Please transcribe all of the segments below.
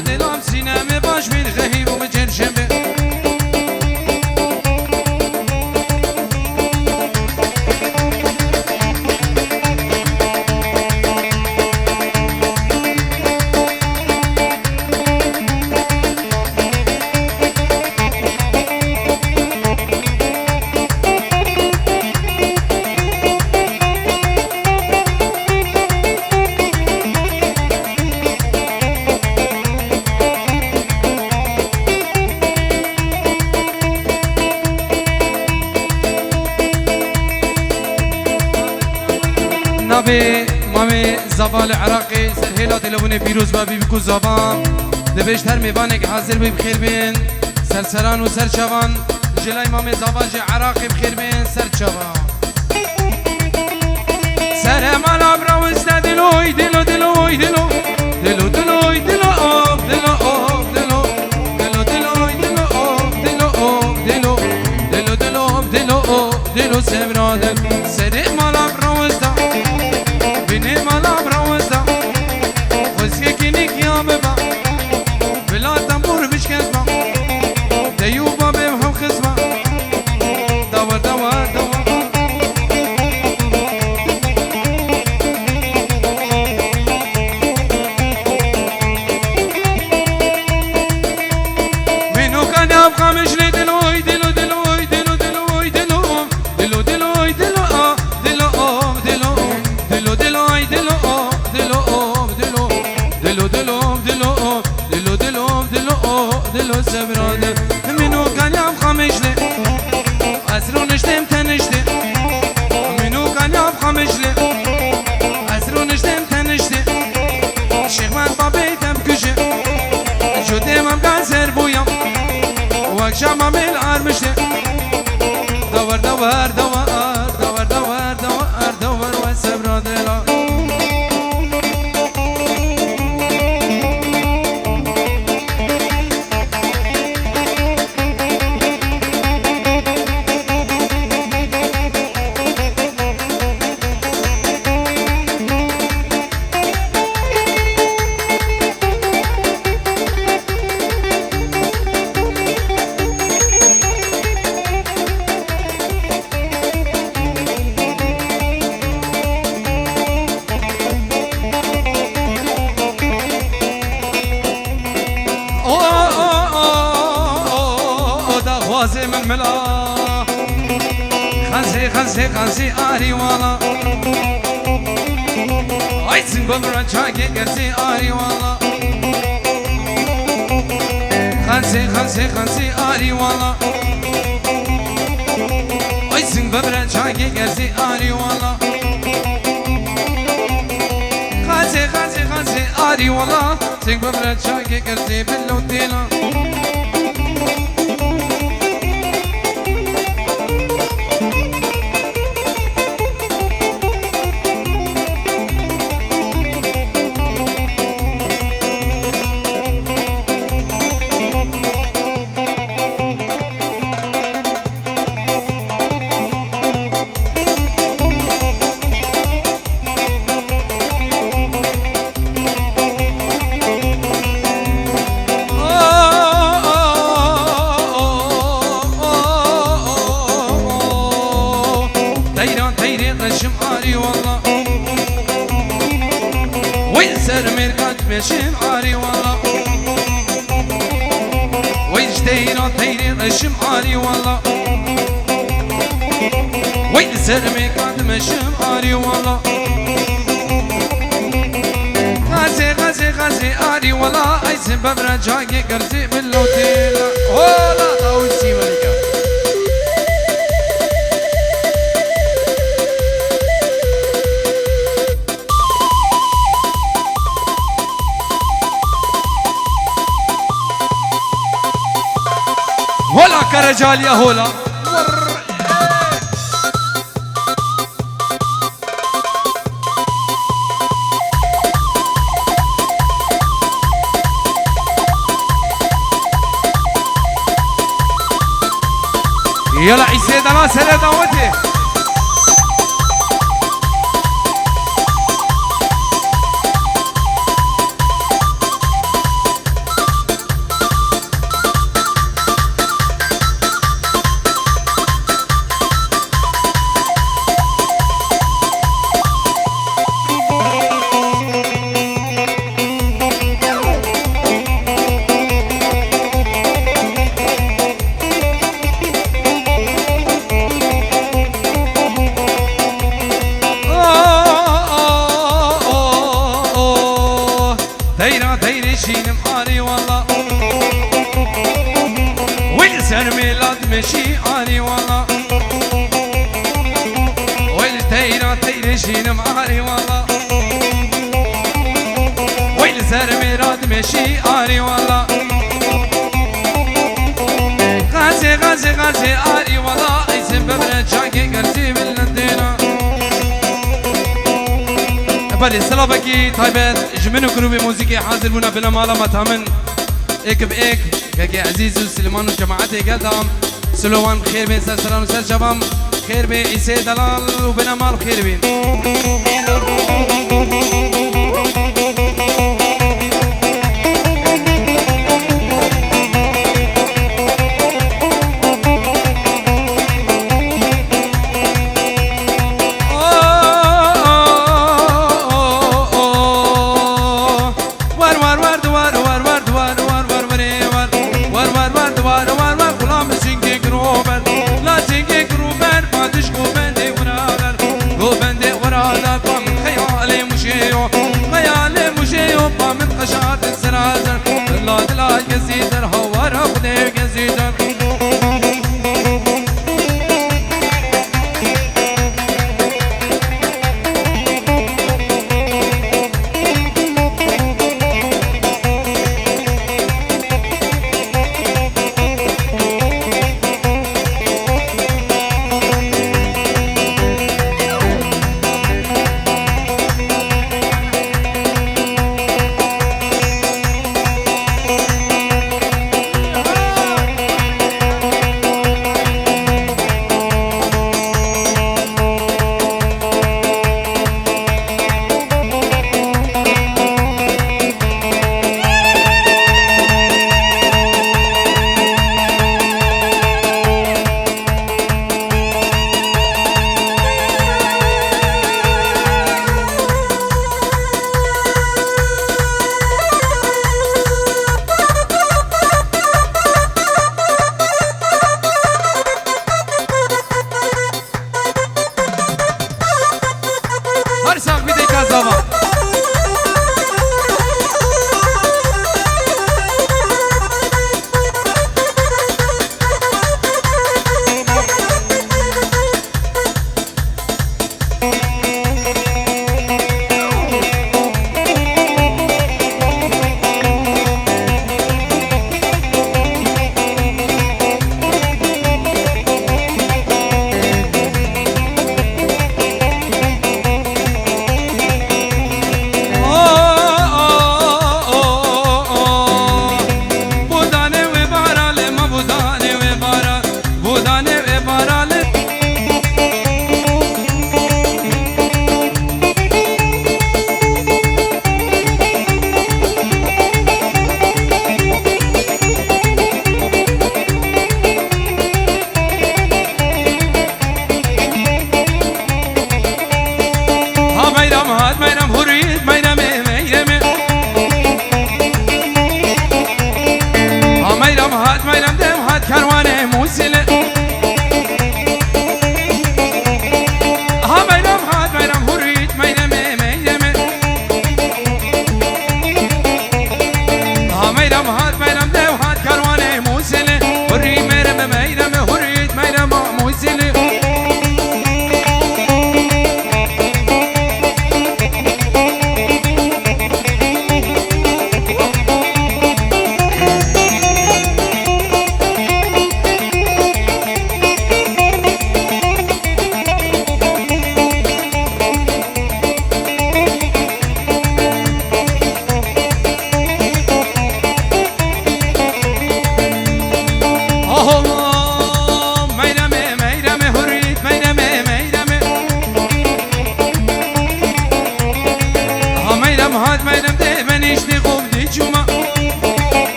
دلم سینه باش میرخی و مجرشمه نبی مامی زبال عراقی سرهیلات لبون پیروز با بیبی کو زبان دبیشت هر میوانه که حاضر بی بخیر بین سرسران و سرچوان جلای مامی زباج عراقی بخیر بین سرچوان سر مالا براوست دلوی دلو دلوی دلو دلو دلوی دلو آب دلو آب دلو دلو دلوی دلو آب دلو آب دلو دلو دلو آب دلو آب دلو سبرادل سر مالا براوست بینی مالا براوزدا خوزگه کنی کیا ببا بلا تنبور بشکز با دیو با بیم هم خزبا دور دور دور منو کانی اب خامش لی دلوی دلو دلوی دلو دلوی دلو دلو دلوی دلو آ دلو آ دلو دلو دلوی دلو آ دلو آ دلو دلو دلو دلو آ دلو دلو دلو آ دلو سبراده منو کانیام خامشله از رو نشتم تنشته منو کانیام خامشله از رو نشتم تنشته شیخ من با بیتم کشه شدم هم گازر بویم وقشم هم الارمشه دور دور دور دور دور دور دور و سبراده لا من ملا خنزي خنزي خنزي آري والا عايزين بمرة شاكي قرزي آري والا خنزي خنزي خنزي آري والا عايزين بمرة شاكي قرزي آري والا خنزي خنزي خنزي آري والا عايزين بمرة شاكي قرزي باللوتيلا بشم عاري والله ويش تيرا تيري رشم عاري والله وين سرمي قد مشم عاري والله غازي غازي غازي عاري والله اي سبب رجاقي قرزي باللوتيل هولا طاوسي ملكه هولا كرجال يا هولا يلا عيسى دلا سنة دعوته تيرشين معاني والله والسر ميلاد مشي عاني والله والتيرا تيرشين معاني والله والسر ميلاد مشي عاني والله غازي غازي غازي عاني والله اسم ببرد شاكي قرسي بالندينا بله سلافکی تایبت جمن گروه موسیقی حاضر بونا بنا مالا متامن ایک بایک که عزیز و سلمان و جماعت قدام سلوان خیر بین سر سلام سر شبام خیر بین ایسه دلال و بنا مال خیر بین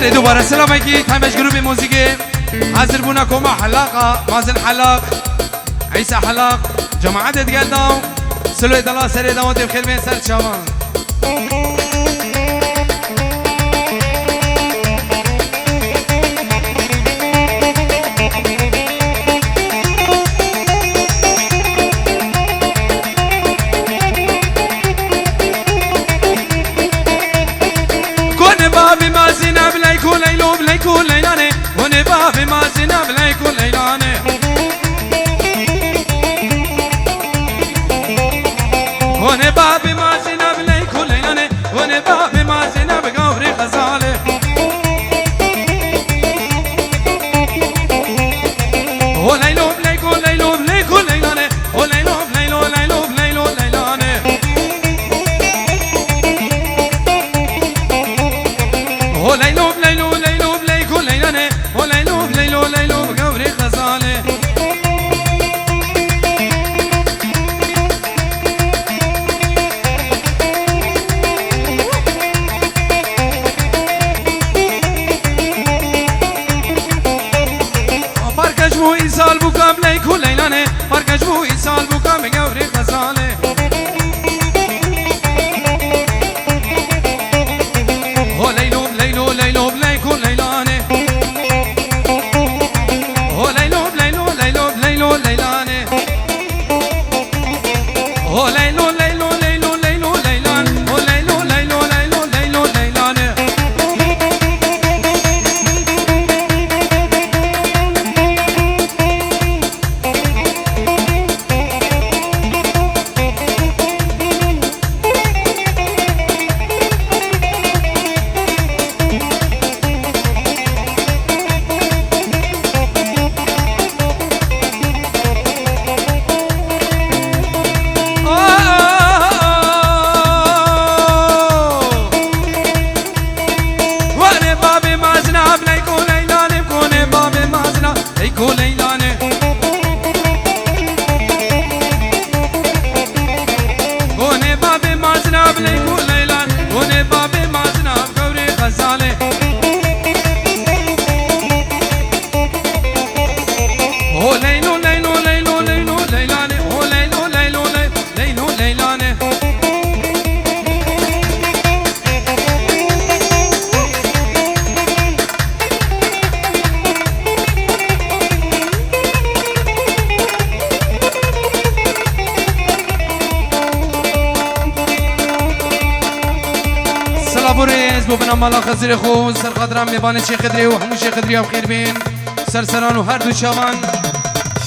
دوباره سلام اکی تایمش گروه موسیقی حاضر بونا کما حلاقه مازن حلاق عیسی حلاق جماعت دیگر داو سلوی دلا سری داوت بخیر بین سر چاوان بابي ما زينب ليكو ليلو بليكو ليلاني وني بابي ما زينب ليكو ليلاني وني بابي ما زينب ليكو ليلاني وني بابي ما زينب قوري غزالي وليلو بليكو ليلو بليكو ليلاني وليلو بليلو ليلو بليلو ليلاني وليلو بليلو ليلو بليكو ليلاني وليلو بليلو ليلو بقوري غزالي باركش مو إيصال بوكا بليكو ليلاني باركش مو إيصال بوكا بقوري غزالي وليلو بليلو ليلو بليكو ليلاني وليلو بليلو ليلو بليلو ليلاني وليلو ليلو ليلو ليلو ليلان وليلو ليلو ليلو ليلو ليلاني ليكو ليلاني وني بابي ما زناب ليكو ليلان وني بابي ما زناب قوري غزالي هو ليلو ليلو ليلو ليلو ليلاني هو ليلو ليلو ليلو ليلاني بوريز بو بنا مالا خزر خو سر قدرم میبانه چه خدری و همون چه خدری بخیر بین سر سران و هر دو چوان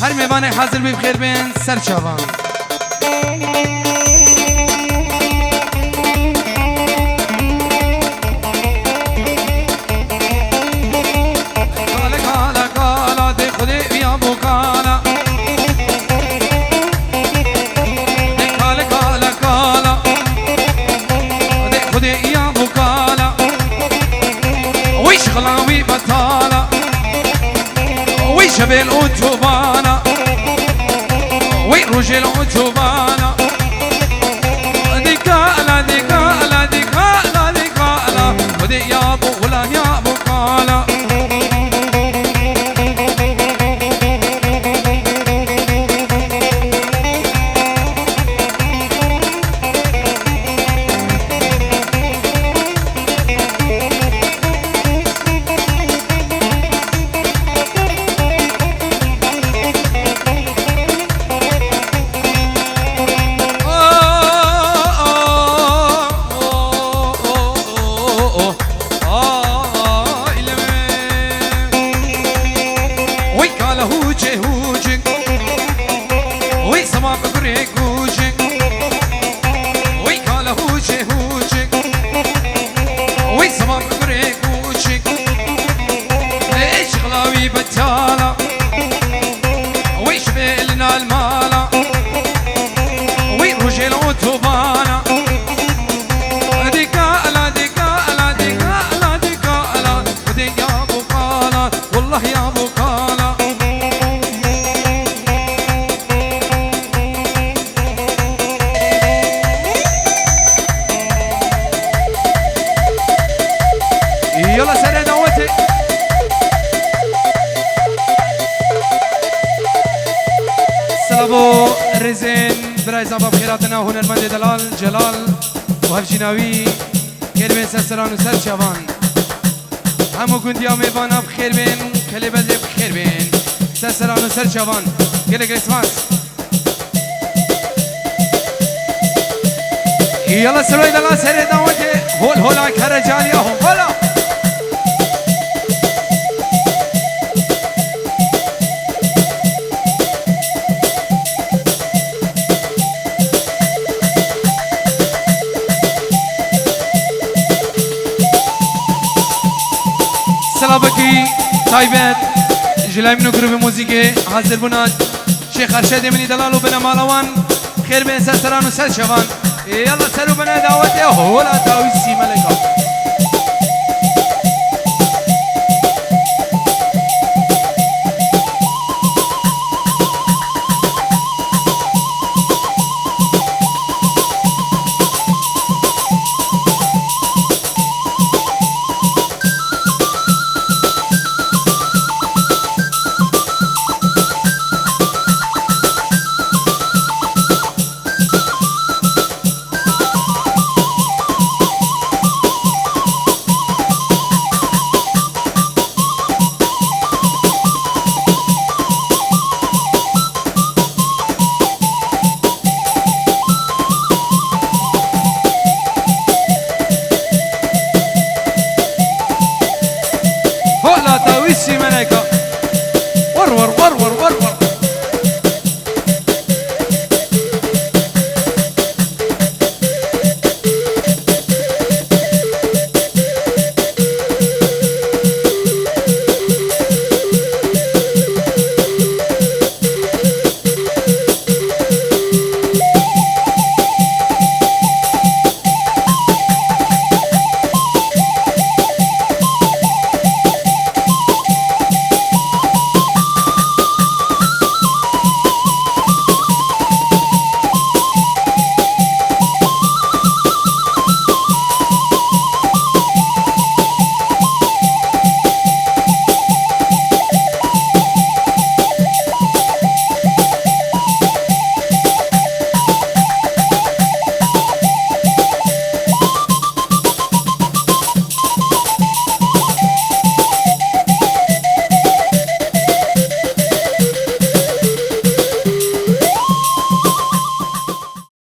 هر میبانه حاضر بی بخیر بین سر چوان کالا کالا کالا ده خودی بیا بو کالا ده کالا کالا کالا ده خودی بیا بو کالا ویش غلاوی بطالا ویش بیل اتوبانا وی روجل اتوبانا دی کالا دی کالا دی کالا دی کالا خودی یا بو غلام یا بو کالا جایزه باب خیراتنا هنرمند دلال جلال و هفجیناوی خیر بین سرسران و سر شوان همو گندی ها میوان ها بخیر بین کلی بلده بخیر بین سرسران و سر شوان گله کریسماس يلا سلوي دلا سري دعوتي هول هولا كرجال يا هولا سلامتي طيبات جلاي منو جروب موسيقى حاضر بنات شيخ ارشد مني دلالو بنا مالوان خير بين سرسران وسر شوان يلا سلو بنا دعوتي هولا داوي سي ملكا